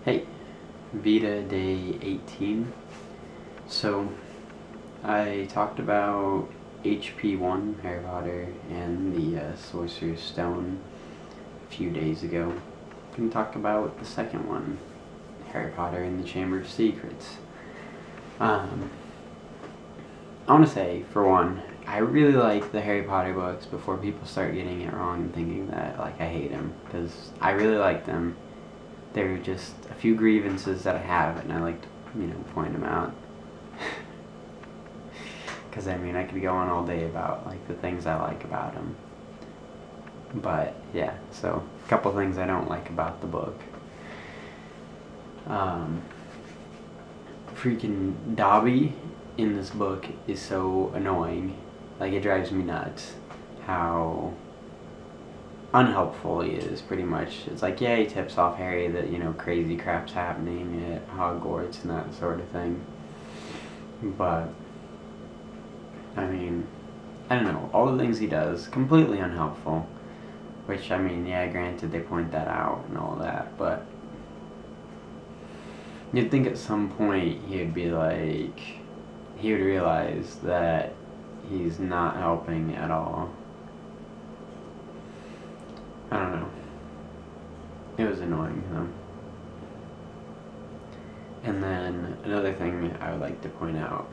Hey, VEDA day 18. So, I talked about HP1, Harry Potter, and the Sorcerer's Stone a few days ago. We can talk about the second one, Harry Potter and the Chamber of Secrets. I want to say, for one, I really like the Harry Potter books before people start getting it wrong and thinking that, like, I hate them, because I really like them. There are just a few grievances that I have, and I like to, point them out. Because, I mean, I could go on all day about, like, the things I like about them. But, yeah, so, a couple things I don't like about the book. Freaking Dobby in this book is so annoying. Like, it drives me nuts how unhelpful he is, pretty much. It's like, yeah, he tips off Harry that, crazy crap's happening at Hogwarts and that sort of thing. But, I mean, I don't know, all the things he does, completely unhelpful. Which, I mean, yeah, granted, they point that out and all that, but you'd think at some point he would realize that he's not helping at all. I don't know. It was annoying, though. And then, another thing I would like to point out.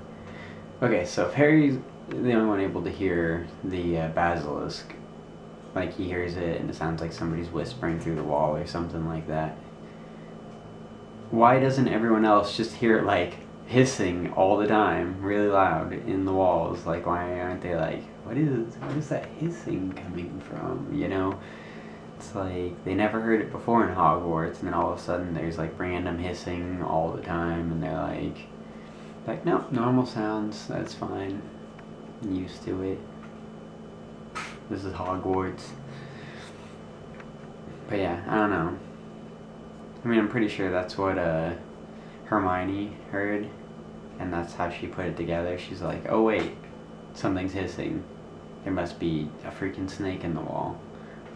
Okay, so if Harry's the only one able to hear the basilisk, like he hears it and it sounds like somebody's whispering through the wall or something like that, why doesn't everyone else just hear it, like, hissing all the time, really loud, in the walls? Like, why aren't they like, what is that hissing coming from, It's like, they never heard it before in Hogwarts, and then all of a sudden there's, like, random hissing all the time, and they're like, no, normal sounds, that's fine, I'm used to it. This is Hogwarts. But yeah, I don't know. I mean, I'm pretty sure that's what Hermione heard, and that's how she put it together. She's like, oh wait, something's hissing. There must be a freaking snake in the wall,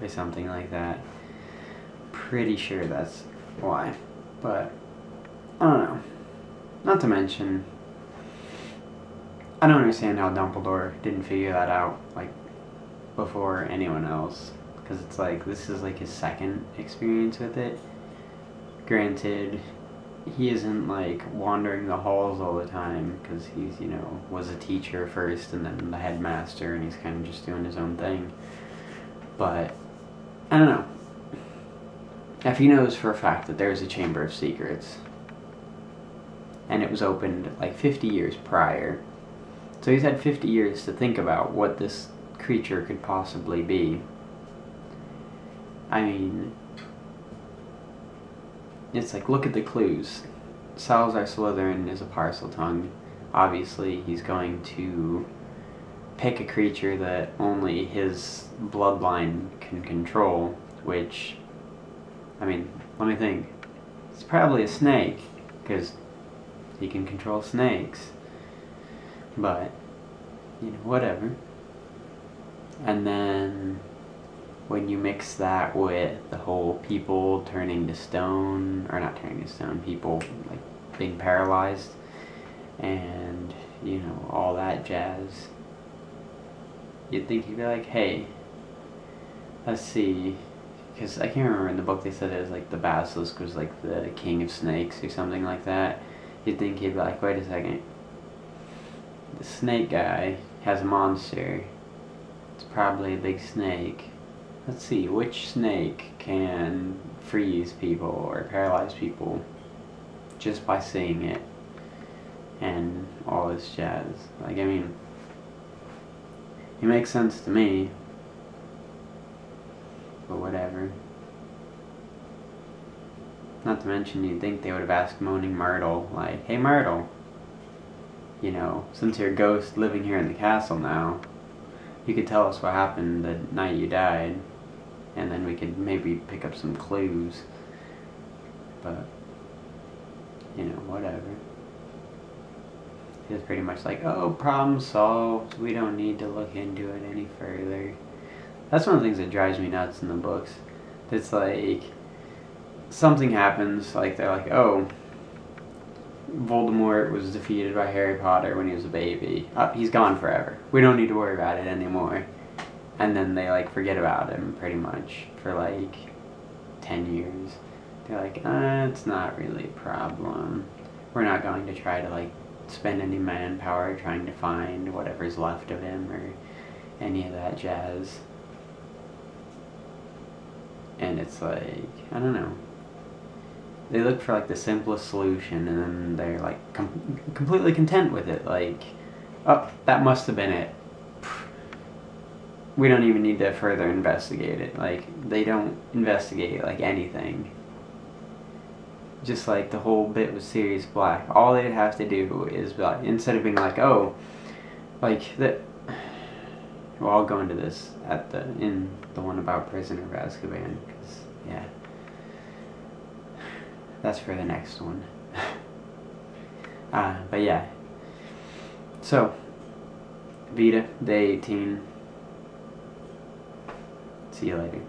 or something like that. Pretty sure that's why. But, I don't know. Not to mention, I don't understand how Dumbledore didn't figure that out, like, before anyone else. Because it's like, this is like his second experience with it. Granted, he isn't like wandering the halls all the time, because he's, was a teacher first and then the headmaster, and he's kind of just doing his own thing. But, I don't know. If he knows for a fact that there's a Chamber of Secrets, and it was opened like 50 years prior, so he's had 50 years to think about what this creature could possibly be. I mean, it's like, look at the clues. Salazar Slytherin is a Parseltongue. Obviously, he's going to pick a creature that only his bloodline can control, which, I mean, let me think. It's probably a snake, because he can control snakes. But, whatever. And then, when you mix that with the whole people turning to stone, or not turning to stone, people, like, being paralyzed, and, all that jazz, you'd think he'd be like, hey, let's see, because I can't remember in the book they said it was like the basilisk was like the king of snakes or something like that. You'd think he'd be like, wait a second, the snake guy has a monster, it's probably a big snake. Let's see, which snake can freeze people or paralyze people just by seeing it, and all this jazz. Like, I mean, it makes sense to me, but whatever. Not to mention, you'd think they would have asked Moaning Myrtle, like, hey Myrtle, since you're a ghost living here in the castle now, you could tell us what happened the night you died, and then we could maybe pick up some clues. But, whatever. It's pretty much like, oh, problem solved, we don't need to look into it any further. That's one of the things that drives me nuts in the books. It's like, something happens, like they're like, oh, Voldemort was defeated by Harry Potter when he was a baby. He's gone forever. We don't need to worry about it anymore. And then they like forget about him pretty much for like 10 years. They're like, it's not really a problem. We're not going to try to like spend any manpower trying to find whatever's left of him or any of that jazz. And it's like, I don't know. They look for like the simplest solution, and then they're like completely content with it. Like, oh, that must have been it. We don't even need to further investigate it. Like, they don't investigate like anything. Just like the whole bit with Sirius Black, all they'd have to do is like, instead of being like, oh, like that. Well, I'll go into this in the one about Prisoner of Azkaban, because yeah, that's for the next one. But yeah, so VEDA, day 18. See you later.